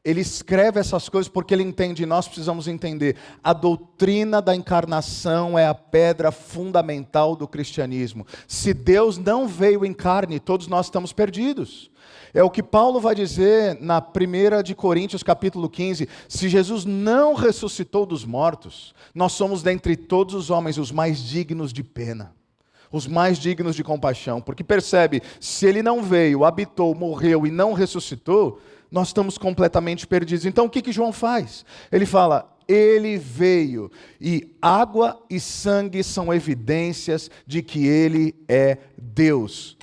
ele escreve essas coisas porque ele entende, e nós precisamos entender, a doutrina da encarnação é a pedra fundamental do cristianismo. Se Deus não veio em carne, todos nós estamos perdidos. É o que Paulo vai dizer na 1 de Coríntios, capítulo 15, se Jesus não ressuscitou dos mortos, nós somos dentre todos os homens os mais dignos de pena, os mais dignos de compaixão, porque percebe, se ele não veio, habitou, morreu e não ressuscitou, nós estamos completamente perdidos. Então o que João faz? Ele fala, ele veio, e água e sangue são evidências de que ele é Deus.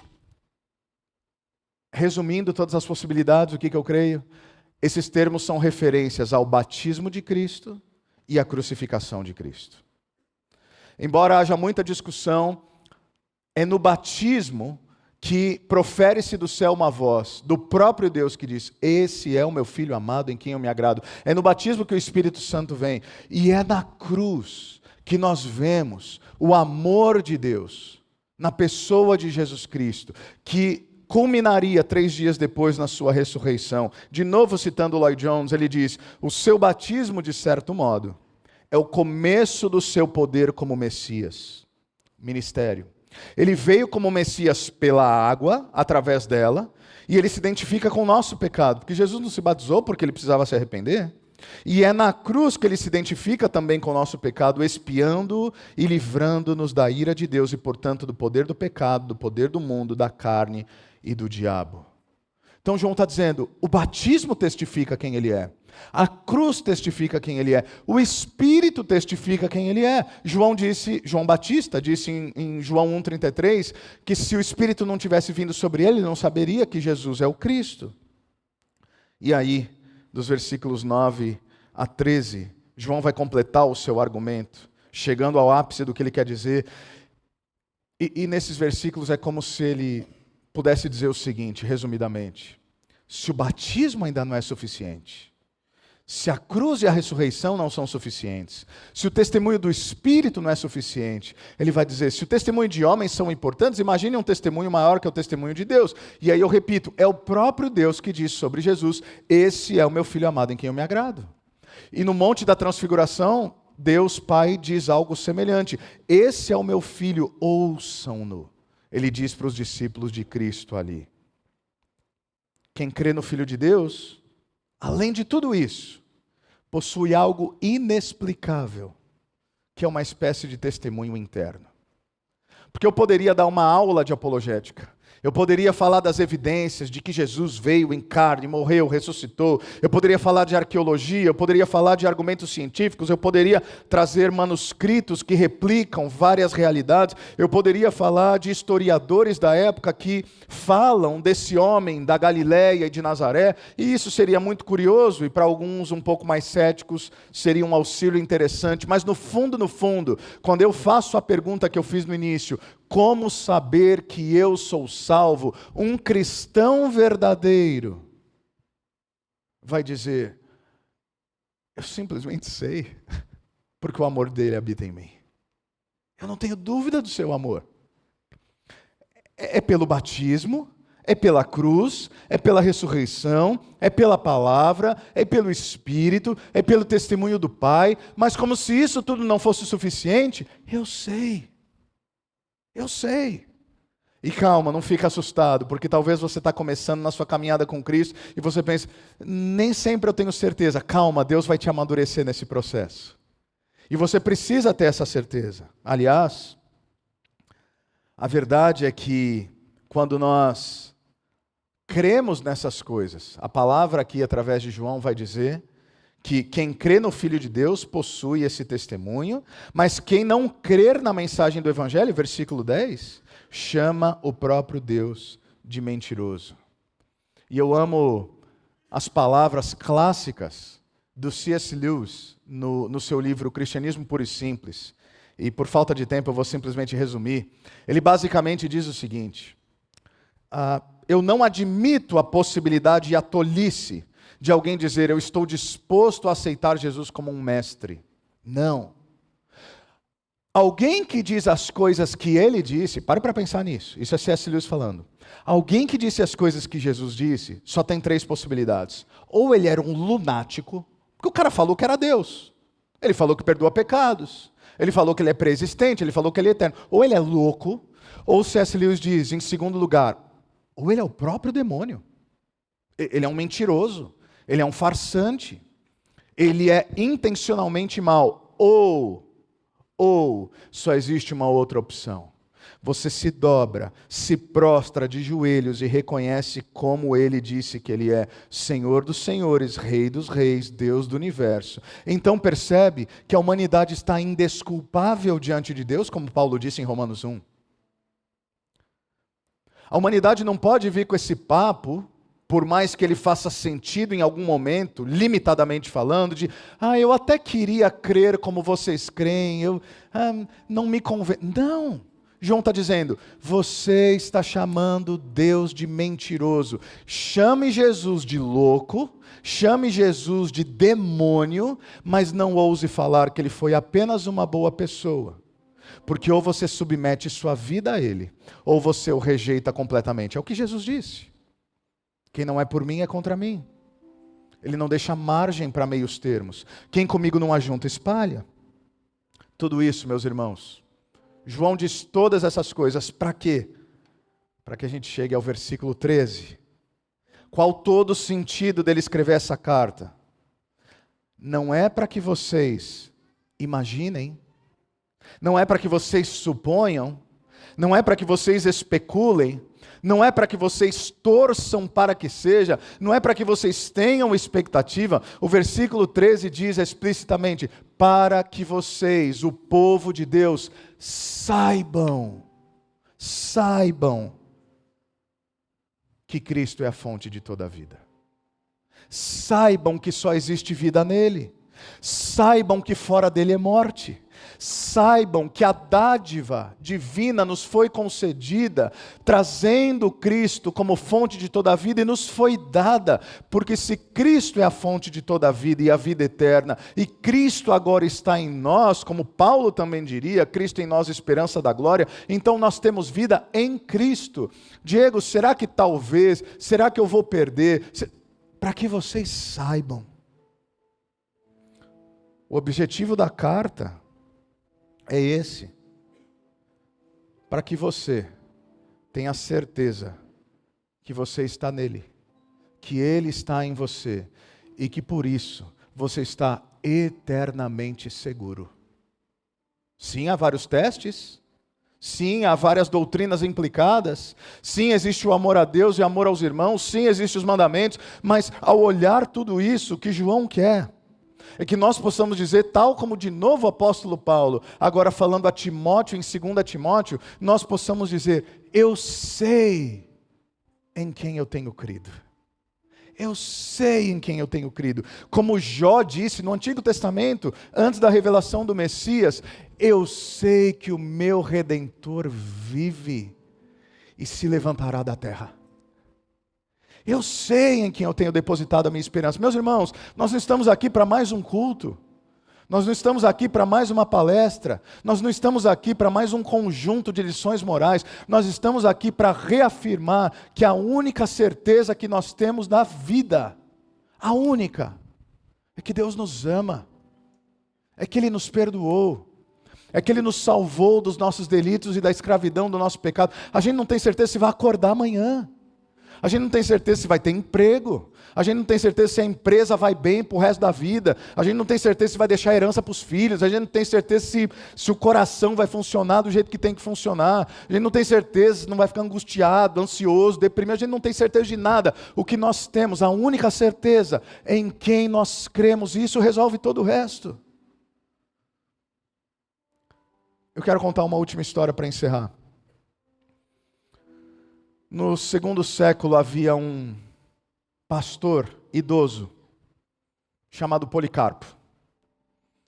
Resumindo todas as possibilidades, o que eu creio? Esses termos são referências ao batismo de Cristo e à crucificação de Cristo. Embora haja muita discussão, é no batismo que profere-se do céu uma voz do próprio Deus que diz, esse é o meu Filho amado em quem eu me agrado. É no batismo que o Espírito Santo vem. E é na cruz que nós vemos o amor de Deus na pessoa de Jesus Cristo, que culminaria 3 dias depois na sua ressurreição. De novo citando Lloyd Jones, ele diz, o seu batismo, de certo modo, é o começo do seu poder como Messias, ministério. Ele veio como Messias pela água, através dela, e ele se identifica com o nosso pecado, porque Jesus não se batizou porque ele precisava se arrepender, e é na cruz que ele se identifica também com o nosso pecado, expiando e livrando-nos da ira de Deus e, portanto, do poder do pecado, do poder do mundo, da carne e do diabo. Então João está dizendo, o batismo testifica quem ele é. A cruz testifica quem ele é. O Espírito testifica quem ele é. João Batista disse em João 1,33 que se o Espírito não tivesse vindo sobre ele, ele não saberia que Jesus é o Cristo. E aí, dos versículos 9 a 13, João vai completar o seu argumento, chegando ao ápice do que ele quer dizer. E nesses versículos é como se ele pudesse dizer o seguinte, resumidamente: se o batismo ainda não é suficiente, se a cruz e a ressurreição não são suficientes, se o testemunho do Espírito não é suficiente, ele vai dizer, se o testemunho de homens são importantes, imagine um testemunho maior que é o testemunho de Deus. E aí eu repito, é o próprio Deus que diz sobre Jesus, esse é o meu Filho amado em quem eu me agrado. E no Monte da Transfiguração, Deus Pai diz algo semelhante, esse é o meu Filho, ouçam-no. Ele diz para os discípulos de Cristo ali. Quem crê no Filho de Deus, além de tudo isso, possui algo inexplicável, que é uma espécie de testemunho interno. Porque eu poderia dar uma aula de apologética, eu poderia falar das evidências de que Jesus veio em carne, morreu, ressuscitou, eu poderia falar de arqueologia, eu poderia falar de argumentos científicos, eu poderia trazer manuscritos que replicam várias realidades, eu poderia falar de historiadores da época que falam desse homem da Galileia e de Nazaré, e isso seria muito curioso, e para alguns um pouco mais céticos seria um auxílio interessante, mas no fundo, quando eu faço a pergunta que eu fiz no início, como saber que eu sou salvo? Um cristão verdadeiro vai dizer, eu simplesmente sei. porque o amor dele habita em mim. Eu não tenho dúvida do seu amor. É pelo batismo, é pela cruz, é pela ressurreição, é pela palavra, é pelo Espírito, é pelo testemunho do Pai, mas como se isso tudo não fosse suficiente, eu sei. E calma, não fica assustado, porque talvez você está começando na sua caminhada com Cristo e você pensa, nem sempre eu tenho certeza. Calma, Deus vai te amadurecer nesse processo. E você precisa ter essa certeza. Aliás, a verdade é que quando nós cremos nessas coisas, a palavra aqui através de João vai dizer que quem crê no Filho de Deus possui esse testemunho, mas quem não crer na mensagem do Evangelho, versículo 10, chama o próprio Deus de mentiroso. E eu amo as palavras clássicas do C.S. Lewis no seu livro Cristianismo Puro e Simples. E por falta de tempo eu vou simplesmente resumir. Ele basicamente diz o seguinte: eu não admito a possibilidade e a tolice de alguém dizer, eu estou disposto a aceitar Jesus como um mestre. Não. Alguém que diz as coisas que ele disse, pare para pensar nisso, isso é C.S. Lewis falando. Alguém que disse as coisas que Jesus disse, só tem 3 possibilidades. Ou ele era um lunático, porque o cara falou que era Deus. Ele falou que perdoa pecados. Ele falou que ele é pré-existente, ele falou que ele é eterno. Ou ele é louco, ou C.S. Lewis diz, em segundo lugar, ou ele é o próprio demônio. Ele é um mentiroso. Ele é um farsante. Ele é intencionalmente mau. Ou só existe uma outra opção. Você se dobra, se prostra de joelhos e reconhece como ele disse que ele é Senhor dos senhores, Rei dos reis, Deus do universo. Então percebe que a humanidade está indesculpável diante de Deus, como Paulo disse em Romanos 1. A humanidade não pode vir com esse papo, por mais que ele faça sentido em algum momento, limitadamente falando, de, eu até queria crer como vocês creem, não me convence. Não! João está dizendo, você está chamando Deus de mentiroso. Chame Jesus de louco, chame Jesus de demônio, mas não ouse falar que ele foi apenas uma boa pessoa. Porque ou você submete sua vida a ele, ou você o rejeita completamente. É o que Jesus disse. Quem não é por mim é contra mim. Ele não deixa margem para meios termos. Quem comigo não ajunta, espalha. Tudo isso, meus irmãos. João diz todas essas coisas para quê? Para que a gente chegue ao versículo 13. Qual todo o sentido dele escrever essa carta? Não é para que vocês imaginem, não é para que vocês suponham, não é para que vocês especulem, não é para que vocês torçam para que seja, não é para que vocês tenham expectativa. O versículo 13 diz explicitamente, para que vocês, o povo de Deus, saibam que Cristo é a fonte de toda a vida. Saibam que só existe vida nele. Saibam que fora dele é morte. Saibam que a dádiva divina nos foi concedida, trazendo Cristo como fonte de toda a vida, e nos foi dada, porque se Cristo é a fonte de toda a vida e a vida eterna, e Cristo agora está em nós, como Paulo também diria, Cristo em nós, esperança da glória, então nós temos vida em Cristo. Diego, será que eu vou perder? Para que vocês saibam. O objetivo da carta é esse, para que você tenha certeza que você está nele, que ele está em você, e que por isso você está eternamente seguro. Sim, há vários testes, sim, há várias doutrinas implicadas, sim, existe o amor a Deus e o amor aos irmãos, sim, existem os mandamentos, mas ao olhar tudo isso, o que João quer é que nós possamos dizer, tal como de novo o apóstolo Paulo, agora falando a Timóteo, em 2 Timóteo, nós possamos dizer, eu sei em quem eu tenho crido. Eu sei em quem eu tenho crido. Como Jó disse no Antigo Testamento, antes da revelação do Messias, eu sei que o meu Redentor vive e se levantará da terra. Eu sei em quem eu tenho depositado a minha esperança. Meus irmãos, nós estamos aqui para mais um culto. Nós não estamos aqui para mais uma palestra, nós não estamos aqui para mais um conjunto de lições morais, nós estamos aqui para reafirmar que a única certeza que nós temos da vida, a única, é que Deus nos ama, é que Ele nos perdoou, é que Ele nos salvou dos nossos delitos e da escravidão do nosso pecado. A gente não tem certeza se vai acordar amanhã, a gente não tem certeza se vai ter emprego, a gente não tem certeza se a empresa vai bem para o resto da vida, a gente não tem certeza se vai deixar herança para os filhos, a gente não tem certeza se o coração vai funcionar do jeito que tem que funcionar, a gente não tem certeza se não vai ficar angustiado, ansioso, deprimido, a gente não tem certeza de nada. O que nós temos, a única certeza é em quem nós cremos, e isso resolve todo o resto. Eu quero contar uma última história para encerrar. No segundo século havia um pastor idoso chamado Policarpo.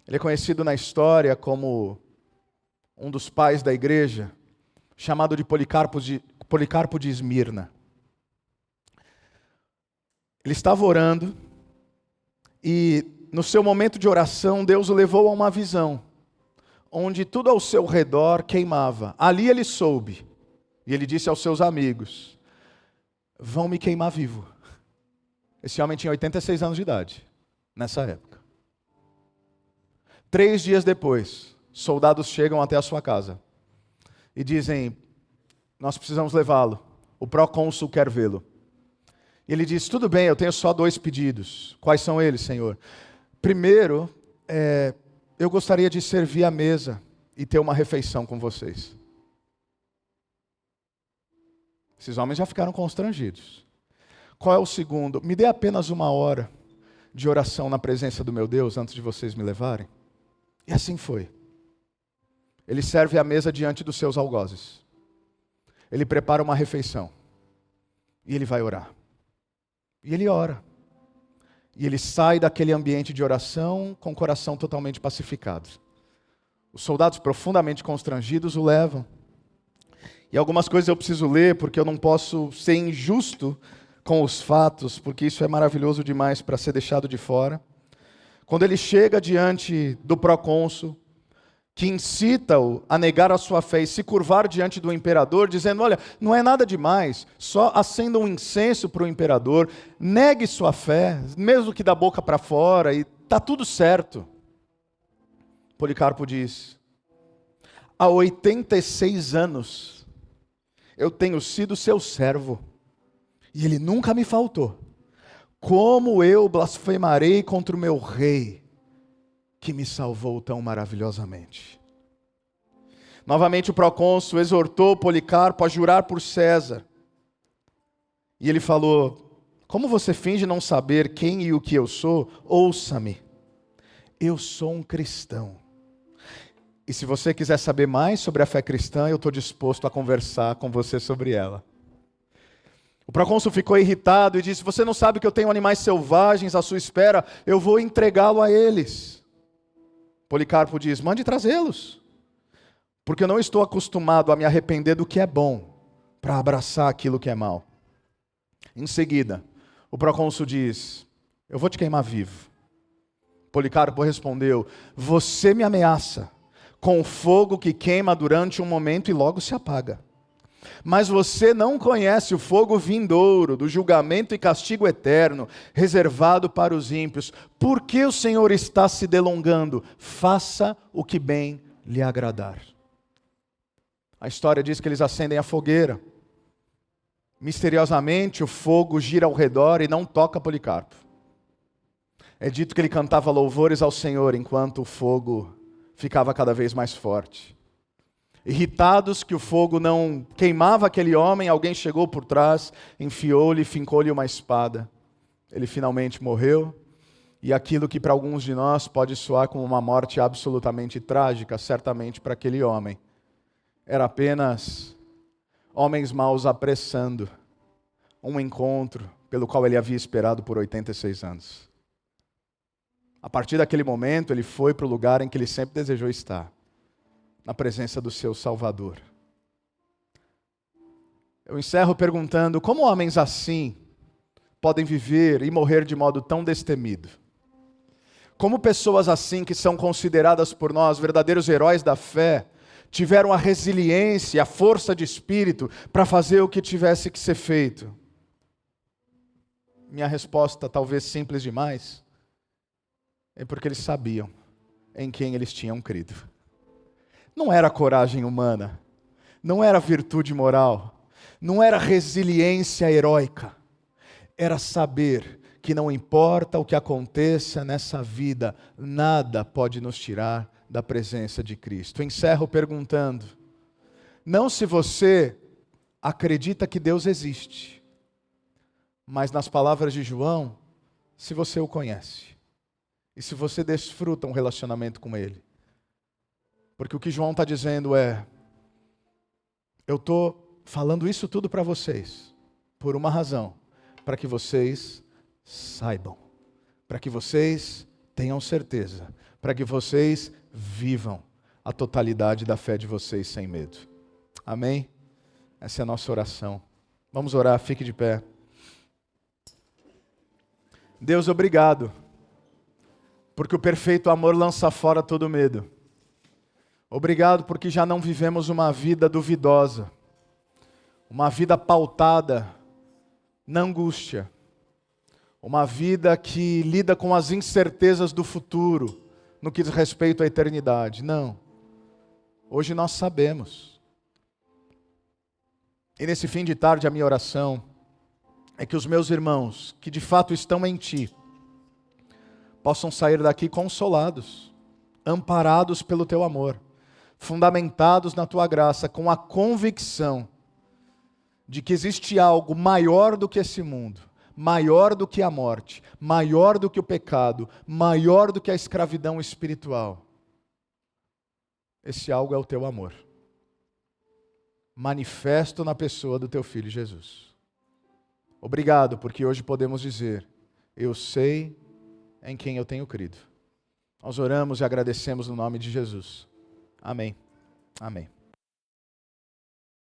Ele é conhecido na história como um dos pais da igreja, chamado de Policarpo de Esmirna. Ele estava orando e no seu momento de oração Deus o levou a uma visão, onde tudo ao seu redor queimava. Ali ele soube, e ele disse aos seus amigos: vão me queimar vivo. Esse homem tinha 86 anos de idade, nessa época. 3 dias depois, soldados chegam até a sua casa e dizem: nós precisamos levá-lo, o procônsul quer vê-lo. E ele diz: tudo bem, eu tenho só 2 pedidos. Quais são eles, Senhor? Primeiro, eu gostaria de servir à mesa e ter uma refeição com vocês. Esses homens já ficaram constrangidos. Qual é o segundo? Me dê apenas 1 hora de oração na presença do meu Deus antes de vocês me levarem. E assim foi. Ele serve à mesa diante dos seus algozes. Ele prepara uma refeição. E ele vai orar. E ele ora. E ele sai daquele ambiente de oração com o coração totalmente pacificado. Os soldados profundamente constrangidos o levam. E algumas coisas eu preciso ler, porque eu não posso ser injusto com os fatos, porque isso é maravilhoso demais para ser deixado de fora. Quando ele chega diante do procônsul, que incita-o a negar a sua fé e se curvar diante do imperador, dizendo: olha, não é nada demais, só acenda um incenso para o imperador, negue sua fé, mesmo que da boca para fora, e está tudo certo. Policarpo diz: há 86 anos eu tenho sido seu servo, e ele nunca me faltou. Como eu blasfemarei contra o meu rei, que me salvou tão maravilhosamente? Novamente o procônsul exortou Policarpo a jurar por César. E ele falou: como você finge não saber quem e o que eu sou? Ouça-me, eu sou um cristão. E se você quiser saber mais sobre a fé cristã, eu estou disposto a conversar com você sobre ela. O procônsul ficou irritado e disse: você não sabe que eu tenho animais selvagens à sua espera? Eu vou entregá-lo a eles. Policarpo diz: mande trazê-los, porque eu não estou acostumado a me arrepender do que é bom, para abraçar aquilo que é mal. Em seguida, o procônsul diz: eu vou te queimar vivo. Policarpo respondeu: você me ameaça com fogo que queima durante um momento e logo se apaga. Mas você não conhece o fogo vindouro, do julgamento e castigo eterno, reservado para os ímpios. Por que o Senhor está se delongando? Faça o que bem lhe agradar. A história diz que eles acendem a fogueira. Misteriosamente o fogo gira ao redor e não toca Policarpo. É dito que ele cantava louvores ao Senhor enquanto o fogo ficava cada vez mais forte. Irritados que o fogo não queimava aquele homem, alguém chegou por trás, enfiou-lhe, fincou-lhe uma espada. Ele finalmente morreu, e aquilo que para alguns de nós pode soar como uma morte absolutamente trágica, certamente para aquele homem, era apenas homens maus apressando um encontro pelo qual ele havia esperado por 86 anos. A partir daquele momento, ele foi para o lugar em que ele sempre desejou estar, na presença do seu Salvador. Eu encerro perguntando: como homens assim podem viver e morrer de modo tão destemido? Como pessoas assim, que são consideradas por nós verdadeiros heróis da fé, tiveram a resiliência, a força de espírito para fazer o que tivesse que ser feito? Minha resposta, talvez simples demais, é porque eles sabiam em quem eles tinham crido. Não era coragem humana, não era virtude moral, não era resiliência heróica, era saber que não importa o que aconteça nessa vida, nada pode nos tirar da presença de Cristo. Encerro perguntando, não se você acredita que Deus existe, mas nas palavras de João, se você o conhece, e se você desfruta um relacionamento com Ele. Porque o que João está dizendo é, eu estou falando isso tudo para vocês, por uma razão, para que vocês saibam, para que vocês tenham certeza, para que vocês vivam a totalidade da fé de vocês sem medo. Amém? Essa é a nossa oração. Vamos orar, fique de pé. Deus, obrigado, porque o perfeito amor lança fora todo medo. Obrigado porque já não vivemos uma vida duvidosa, uma vida pautada na angústia, uma vida que lida com as incertezas do futuro, no que diz respeito à eternidade. Não. Hoje nós sabemos. E nesse fim de tarde a minha oração é que os meus irmãos, que de fato estão em Ti, possam sair daqui consolados, amparados pelo Teu amor, fundamentados na Tua graça, com a convicção de que existe algo maior do que esse mundo, maior do que a morte, maior do que o pecado, maior do que a escravidão espiritual. Esse algo é o Teu amor, manifesto na pessoa do Teu Filho Jesus. Obrigado, porque hoje podemos dizer, eu sei em quem eu tenho crido. Nós oramos e agradecemos no nome de Jesus. Amém. Amém.